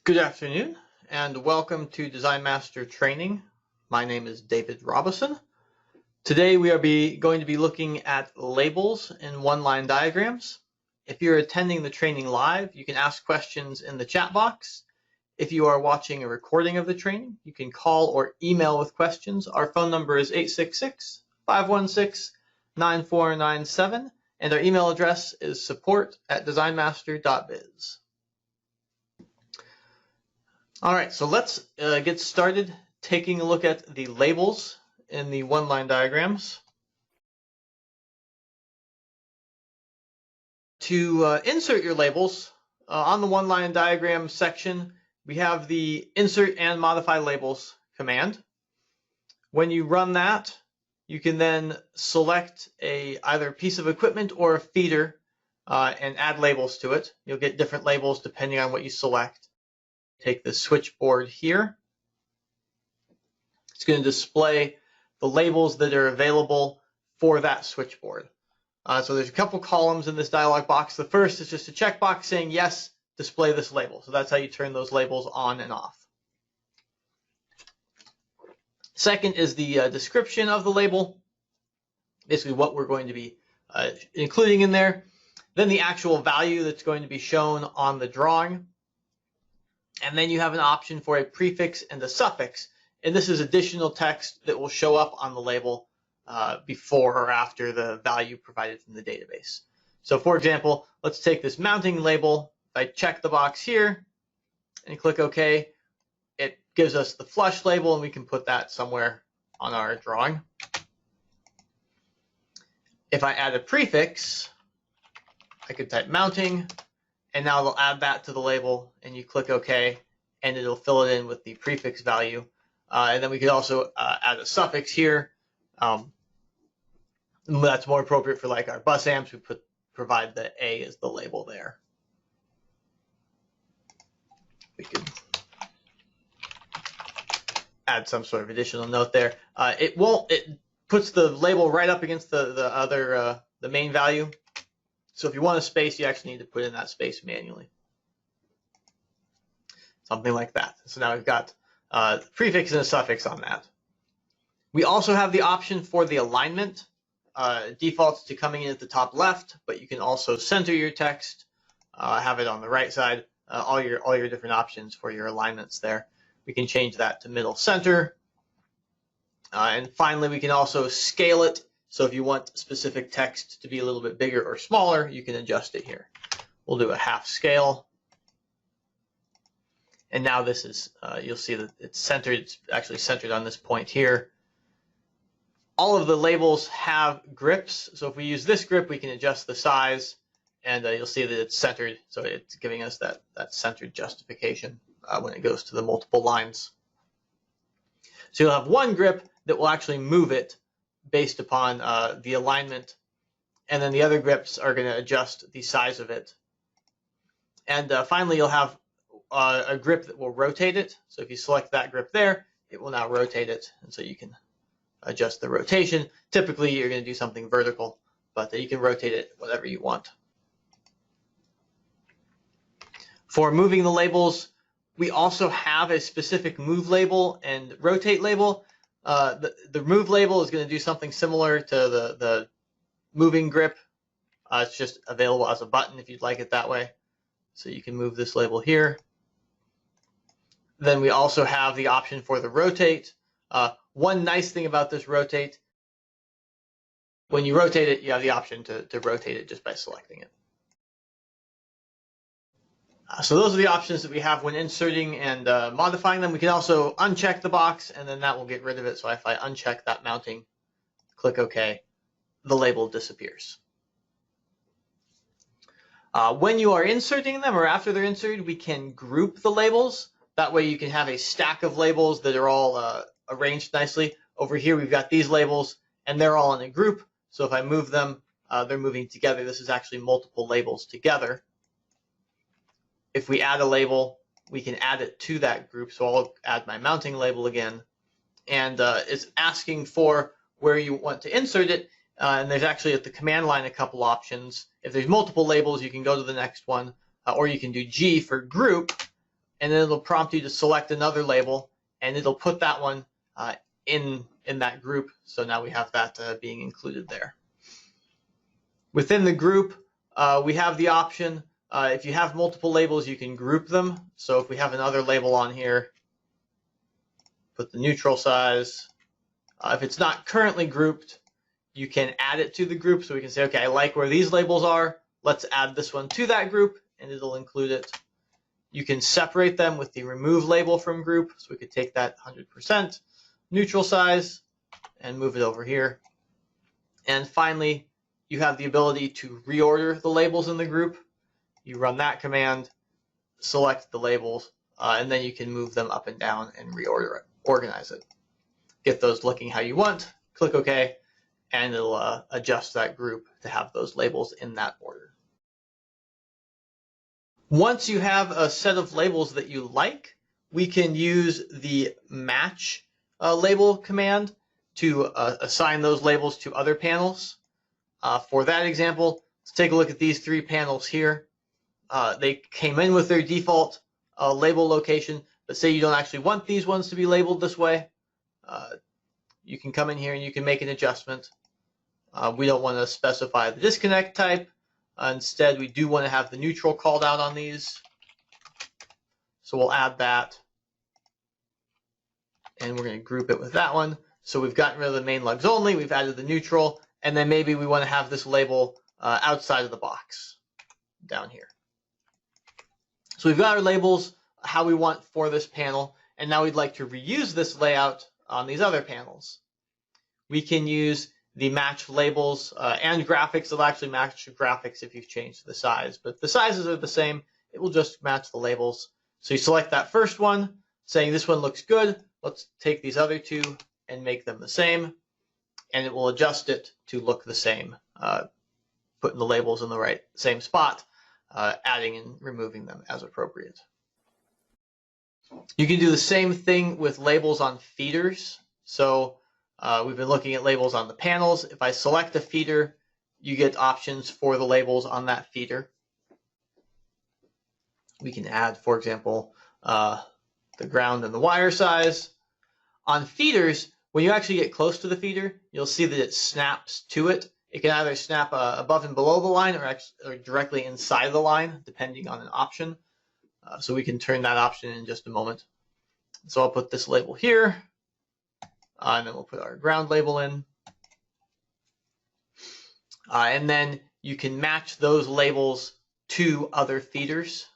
Good afternoon and welcome to Design Master Training. My name is David Robison. Today we are going to be looking at labels in one-line diagrams. If you're attending the training live, you can ask questions in the chat box. If you are watching a recording of the training, you can call or email with questions. Our phone number is 866-516-9497 and our email address is support@designmaster.biz. All right, so let's get started taking a look at the labels in the one-line diagrams. To insert your labels on the one-line diagram section, we have the Insert and Modify Labels command. When you run that, you can then select either a piece of equipment or a feeder and add labels to it. You'll get different labels depending on what you select. Take the switchboard here. It's going to display the labels that are available for that switchboard. So there's a couple columns in this dialog box. The first is just a checkbox saying, yes, display this label. So that's how you turn those labels on and off. Second is the description of the label, basically what we're going to be including in there. Then the actual value that's going to be shown on the drawing. And then you have an option for a prefix and a suffix. And this is additional text that will show up on the label before or after the value provided from the database. So for example, let's take this mounting label. If I check the box here and click OK, it gives us the flush label and we can put that somewhere on our drawing. If I add a prefix, I could type mounting. And now they'll add that to the label and you click OK and it'll fill it in with the prefix value. And then we could also add a suffix here. That's more appropriate for like our bus amps. We provide the A as the label there. We could add some sort of additional note there. It puts the label right up against the main value. So if you want a space, you actually need to put in that space manually. Something like that. So now we've got a prefix and a suffix on that. We also have the option for the alignment. Defaults to coming in at the top left, but you can also center your text, have it on the right side, all your different options for your alignments there. We can change that to middle center. And finally, we can also scale it. So if you want specific text to be a little bit bigger or smaller, you can adjust it here. We'll do a half scale. And now this is, you'll see that it's centered. It's actually centered on this point here. All of the labels have grips. So if we use this grip, we can adjust the size. And you'll see that it's centered. So it's giving us that centered justification when it goes to the multiple lines. So you'll have one grip that will actually move it based upon the alignment, and then the other grips are going to adjust the size of it. And finally, you'll have a grip that will rotate it. So if you select that grip there, it will now rotate it, and so you can adjust the rotation. Typically, you're going to do something vertical, but you can rotate it whatever you want. For moving the labels, we also have a specific move label and rotate label. The move label is going to do something similar to the moving grip. It's just available as a button if you'd like it that way. So you can move this label here. Then we also have the option for the rotate. One nice thing about this rotate, when you rotate it, you have the option to rotate it just by selecting it. So those are the options that we have when inserting and modifying them. We can also uncheck the box, and then that will get rid of it. So if I uncheck that mounting, click OK, the label disappears. When you are inserting them or after they're inserted, we can group the labels. That way you can have a stack of labels that are all arranged nicely. Over here, we've got these labels, and they're all in a group. So if I move them, they're moving together. This is actually multiple labels together. If we add a label, we can add it to that group. So I'll add my mounting label again. And it's asking for where you want to insert it. And there's actually at the command line a couple options. If there's multiple labels, you can go to the next one, or you can do G for group. and then it'll prompt you to select another label, and it'll put that one in that group. So now we have that being included there. Within the group, we have the option, if you have multiple labels, you can group them. So if we have another label on here, put the neutral size. If it's not currently grouped, you can add it to the group. So we can say, okay, I like where these labels are. Let's add this one to that group, and it'll include it. You can separate them with the remove label from group. So we could take that 100% neutral size and move it over here. And finally, you have the ability to reorder the labels in the group. You run that command, select the labels, and then you can move them up and down and reorder it, organize it. Get those looking how you want, click OK, and it'll adjust that group to have those labels in that order. Once you have a set of labels that you like, we can use the match label command to assign those labels to other panels. For that example, let's take a look at these 3 panels here. They came in with their default label location, but say you don't actually want these ones to be labeled this way. You can come in here and you can make an adjustment. We don't want to specify the disconnect type. Instead, we do want to have the neutral called out on these. So we'll add that. And we're going to group it with that one. So we've gotten rid of the main lugs only. We've added the neutral. And then maybe we want to have this label outside of the box down here. So we've got our labels how we want for this panel. And now we'd like to reuse this layout on these other panels. We can use the match labels and graphics. It'll actually match graphics if you've changed the size, but the sizes are the same. It will just match the labels. So you select that first one, saying this one looks good. Let's take these other 2 and make them the same, and it will adjust it to look the same, putting the labels in the same spot, adding and removing them as appropriate. You can do the same thing with labels on feeders. So we've been looking at labels on the panels. If I select a feeder, you get options for the labels on that feeder. We can add, for example, the ground and the wire size. On feeders, when you actually get close to the feeder, you'll see that it snaps to it. It can either snap above and below the line or directly inside the line, depending on an option. So we can turn that option in just a moment. So I'll put this label here. And then we'll put our ground label in. And then you can match those labels to other feeders,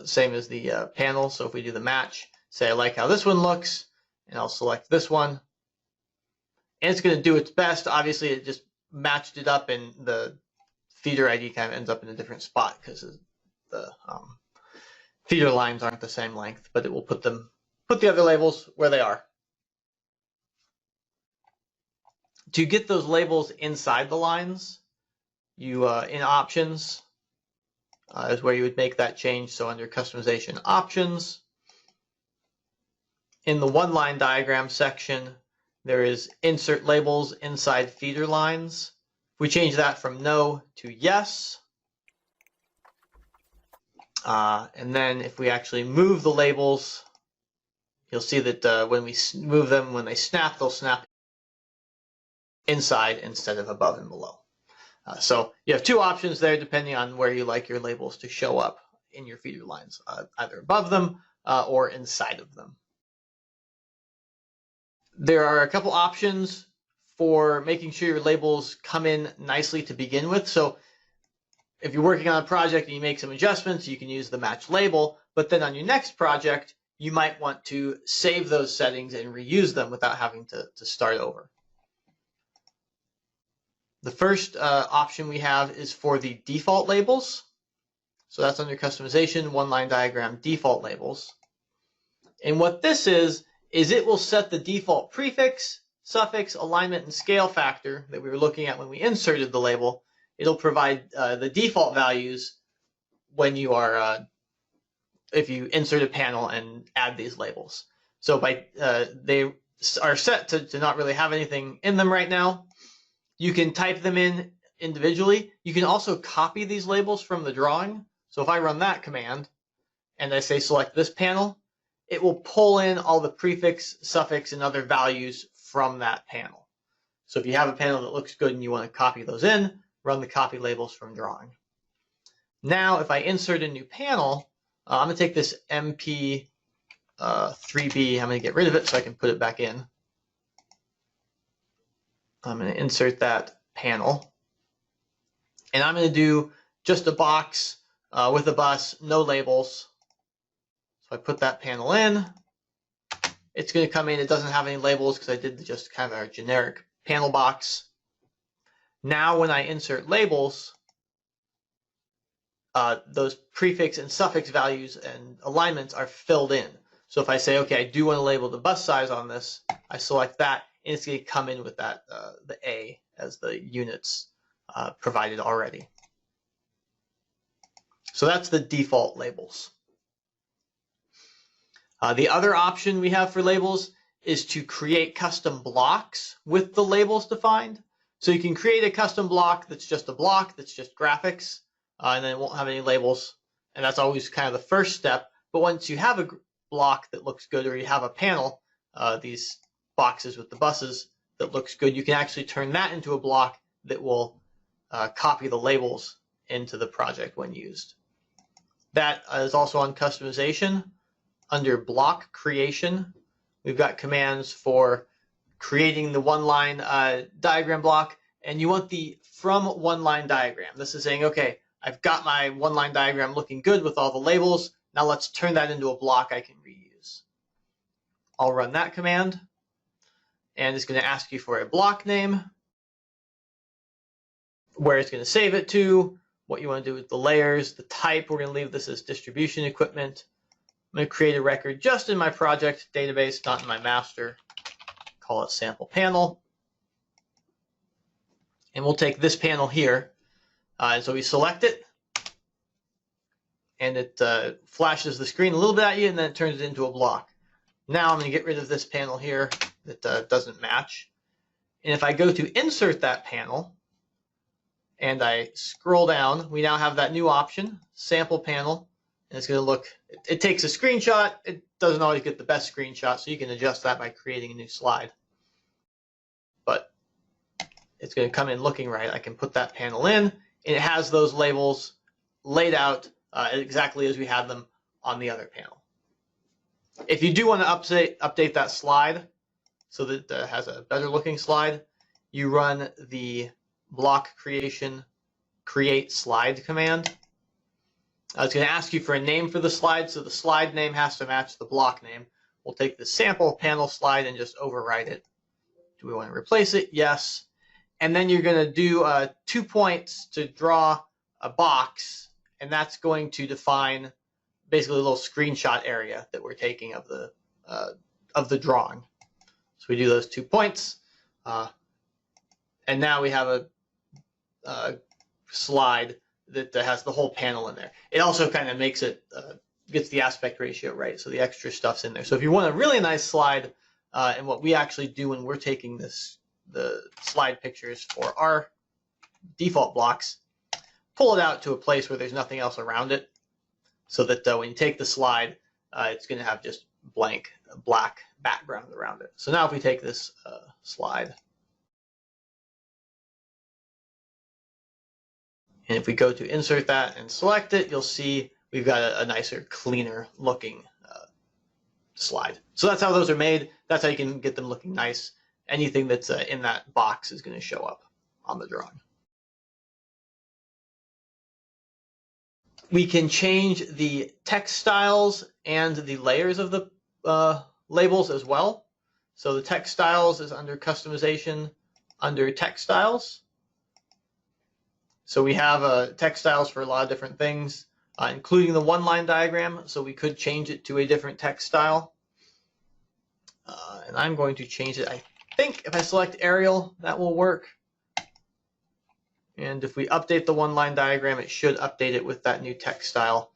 same as the panel. So if we do the match, say I like how this one looks, and I'll select this one. And it's going to do its best. Obviously, it just matched it up, and the feeder ID kind of ends up in a different spot because the feeder lines aren't the same length, but it will put the other labels where they are. To get those labels inside the lines, you in options is where you would make that change. So under customization options, in the one line diagram section, there is insert labels inside feeder lines. If we change that from no to yes, and then if we actually move the labels, you'll see that when we move them, when they snap, they'll snap inside instead of above and below. So you have 2 options there depending on where you like your labels to show up in your feeder lines, either above them or inside of them. There are a couple options for making sure your labels come in nicely to begin with. So if you're working on a project and you make some adjustments, you can use the match label, but then on your next project, you might want to save those settings and reuse them without having to start over. The first option we have is for the default labels. So that's under customization, one line diagram, default labels. And what this is it will set the default prefix, suffix, alignment, and scale factor that we were looking at when we inserted the label. It'll provide the default values when you are, if you insert a panel and add these labels. So they are set to not really have anything in them right now. You can type them in individually. You can also copy these labels from the drawing. So if I run that command and I say select this panel, it will pull in all the prefix, suffix, and other values from that panel. So if you have a panel that looks good and you want to copy those in, run the copy labels from drawing. Now, if I insert a new panel, I'm going to take this MP3B, I'm going to get rid of it so I can put it back in. I'm going to insert that panel. And I'm going to do just a box with a bus, no labels. So I put that panel in. It's going to come in. It doesn't have any labels because I did just kind of a generic panel box. Now when I insert labels, those prefix and suffix values and alignments are filled in. So if I say, okay, I do want to label the bus size on this, I select that, and it's going to come in with that the A as the units provided already. So that's the default labels. The other option we have for labels is to create custom blocks with the labels defined. So you can create a custom block that's just a block, that's just graphics, and then it won't have any labels. And that's always kind of the first step. But once you have a block that looks good, or you have a panel, these boxes with the buses that looks good, you can actually turn that into a block that will copy the labels into the project when used. That is also on customization. Under block creation, we've got commands for creating the one-line diagram block, and you want the from one-line diagram. This is saying, okay, I've got my one-line diagram looking good with all the labels. Now let's turn that into a block I can reuse. I'll run that command, and it's going to ask you for a block name, where it's going to save it to, what you want to do with the layers, the type. We're going to leave this as distribution equipment. I'm going to create a record just in my project database, not in my master. Call it sample panel. And we'll take this panel here. And so we select it. And it flashes the screen a little bit at you, and then it turns it into a block. Now I'm going to get rid of this panel here that doesn't match. And if I go to insert that panel, and I scroll down, we now have that new option, sample panel. And it's going to look, it takes a screenshot. It doesn't always get the best screenshot, so you can adjust that by creating a new slide. But it's going to come in looking right. I can put that panel in, and it has those labels laid out exactly as we had them on the other panel. If you do want to update that slide so that it has a better looking slide, you run the block creation create slide command. It's going to ask you for a name for the slide, so the slide name has to match the block name. We'll take the sample panel slide and just overwrite it. Do we want to replace it? Yes. And then you're going to do 2 points to draw a box, and that's going to define basically a little screenshot area that we're taking of the drawing. So we do those 2 points, and now we have a slide that has the whole panel in there. It also kind of makes it, gets the aspect ratio right, so the extra stuff's in there. So if you want a really nice slide, and what we actually do when we're taking the slide pictures for our default blocks, pull it out to a place where there's nothing else around it, so that when you take the slide, it's going to have just black background around it. So now if we take this slide, and if we go to insert that and select it, you'll see we've got a nicer, cleaner looking slide. So that's how those are made. That's how you can get them looking nice. Anything that's in that box is going to show up on the drawing. We can change the text styles and the layers of the labels as well. So the text styles is under customization, under text styles. So we have text styles for a lot of different things, including the one-line diagram. So we could change it to a different text style. And I'm going to change it. I think if I select Arial, that will work. And if we update the one-line diagram, it should update it with that new text style.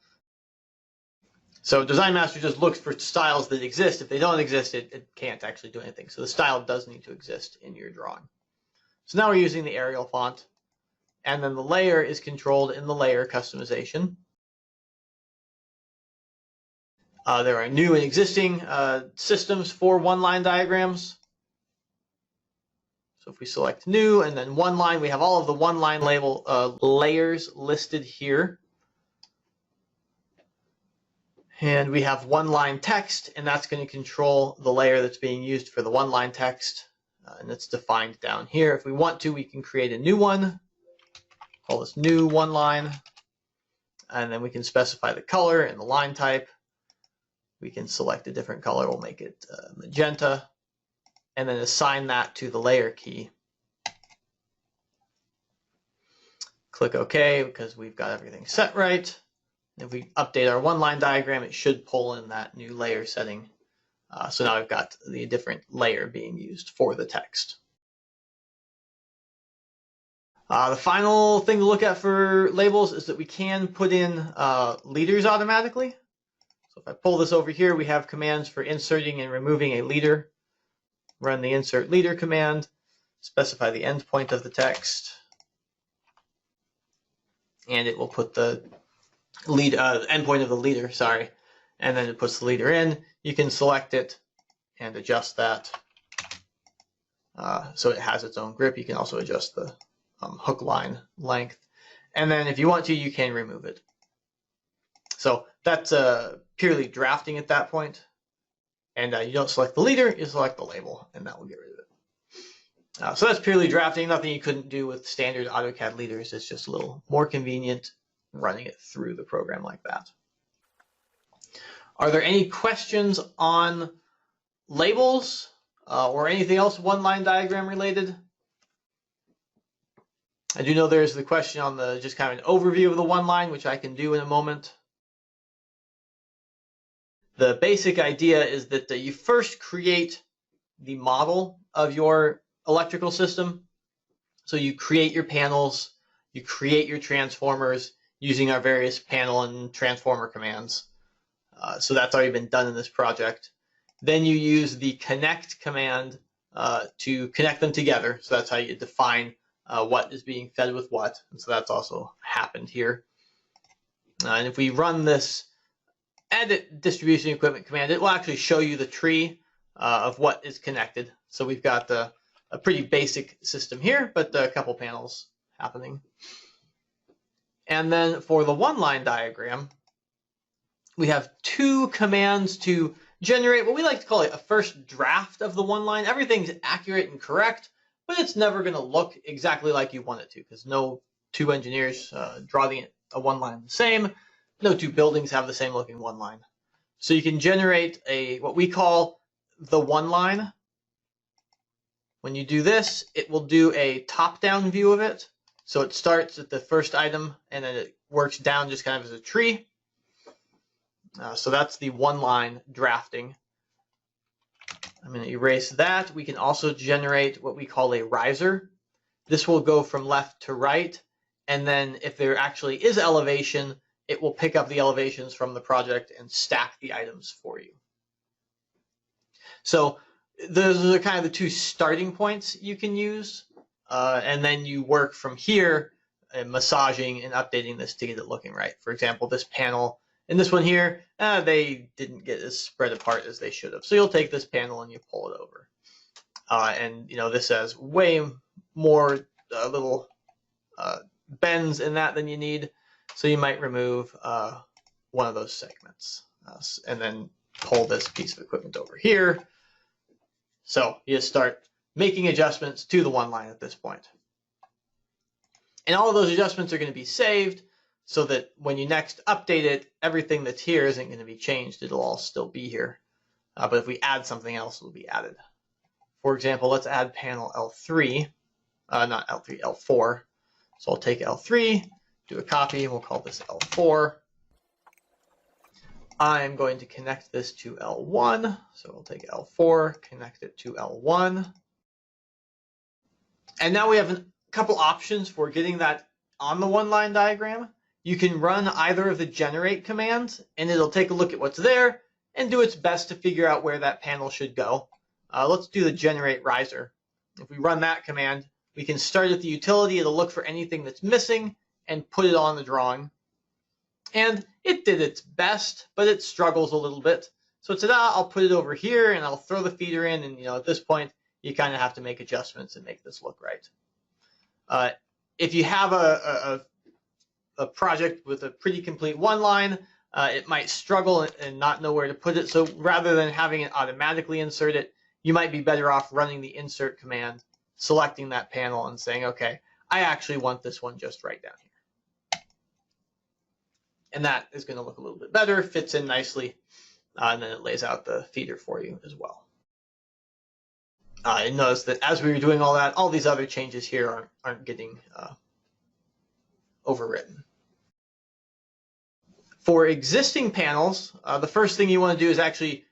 So Design Master just looks for styles that exist. If they don't exist, it can't actually do anything. So the style does need to exist in your drawing. So now we're using the Arial font. And then the layer is controlled in the layer customization. There are new and existing systems for one-line diagrams. So if we select new and then one line, we have all of the one-line label layers listed here. And we have one-line text, and that's going to control the layer that's being used for the one-line text, and it's defined down here. If we want to, we can create a new one, call this new one-line, and then we can specify the color and the line type. We can select a different color, we'll make it magenta, and then assign that to the layer key. Click OK because we've got everything set right. If we update our one-line diagram, it should pull in that new layer setting. So now I've got the different layer being used for the text. The final thing to look at for labels is that we can put in leaders automatically. So if I pull this over here, we have commands for inserting and removing a leader. Run the insert leader command, specify the endpoint of the text, and it will put the endpoint of the leader, and then it puts the leader in. You can select it and adjust that so it has its own grip. You can also adjust the hook line length, and then if you want to, you can remove it. So that's purely drafting at that point, and you don't select the leader, you select the label, and that will get rid of it. So that's purely drafting, nothing you couldn't do with standard AutoCAD leaders. It's just a little more convenient running it through the program like that. Are there any questions on labels or anything else one-line diagram related? I do know there's the question on the just kind of an overview of the one line, which I can do in a moment. The basic idea is that you first create the model of your electrical system. So you create your panels, you create your transformers, using our various panel and transformer commands. So that's already been done in this project. Then you use the connect command to connect them together. So that's how you define what is being fed with what. And so that's also happened here. And if we run this edit distribution equipment command, it will actually show you the tree of what is connected. So we've got a pretty basic system here, but a couple panels happening. And then for the one-line diagram, we have two commands to generate what we like to call a first draft of the one line. Everything's accurate and correct, but it's never going to look exactly like you want it to, because no two engineers draw a one line the same. No two buildings have the same looking one line. So you can generate what we call the one line. When you do this, it will do a top-down view of it. So it starts at the first item, and then it works down just kind of as a tree. So that's the one-line drafting. I'm going to erase that. We can also generate what we call a riser. This will go from left to right, and then if there actually is elevation, it will pick up the elevations from the project and stack the items for you. So those are kind of the two starting points you can use. And then you work from here, massaging and updating this to get it looking right. For example, this panel and this one here, they didn't get as spread apart as they should have. So you'll take this panel and you pull it over. And this has way more little bends in that than you need. So you might remove one of those segments and then pull this piece of equipment over here. So you just start making adjustments to the one line at this point. And all of those adjustments are going to be saved so that when you next update it, everything that's here isn't going to be changed. It'll all still be here. But if we add something else, it'll be added. For example, let's add panel L3, not L3, L4. So I'll take L3, do a copy, and we'll call this L4. I'm going to connect this to L1. So we'll take L4, connect it to L1. And now we have a couple options for getting that on the one-line diagram. You can run either of the generate commands, and it'll take a look at what's there and do its best to figure out where that panel should go. Let's do the generate riser. If we run that command, we can start at the utility. It'll look for anything that's missing and put it on the drawing. And it did its best, but it struggles a little bit. So ta-da, I'll put it over here and I'll throw the feeder in, and at this point you kind of have to make adjustments and make this look right. If you have a project with a pretty complete one line, it might struggle and not know where to put it. So rather than having it automatically insert it, you might be better off running the insert command, selecting that panel and saying, okay, I actually want this one just right down here. And that is going to look a little bit better, fits in nicely, and then it lays out the feeder for you as well. And notice that as we were doing all that, all these other changes here aren't getting overwritten. For existing panels, the first thing you want to do is actually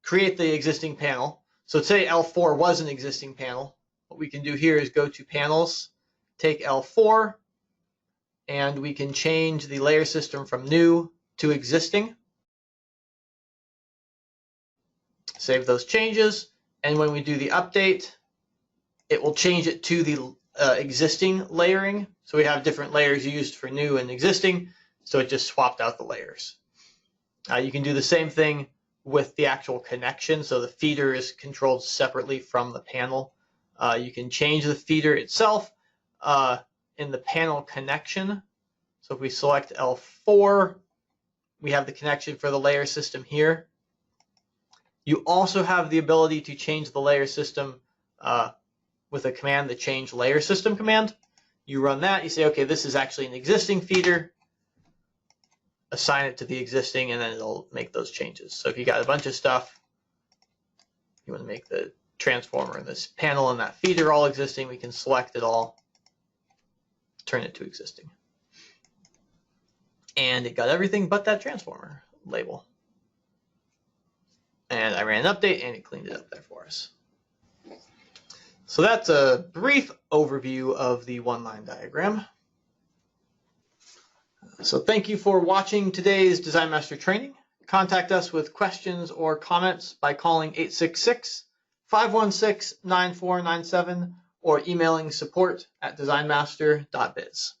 create the existing panel. So say L4 was an existing panel. What we can do here is go to Panels, take L4, and we can change the layer system from New to Existing. Save those changes, and when we do the update, it will change it to the existing layering. So we have different layers used for new and existing, so it just swapped out the layers. You can do the same thing with the actual connection, so the feeder is controlled separately from the panel. You can change the feeder itself in the panel connection. So if we select L4, we have the connection for the layer system here. You also have the ability to change the layer system with a command, the change layer system command. You run that, you say, okay, this is actually an existing feeder, assign it to the existing, and then it'll make those changes. So if you got a bunch of stuff, you want to make the transformer and this panel and that feeder all existing, we can select it all, turn it to existing. And it got everything but that transformer label. And I ran an update and it cleaned it up there for us. So that's a brief overview of the one-line diagram. So thank you for watching today's Design Master training. Contact us with questions or comments by calling 866-516-9497 or emailing support@designmaster.biz.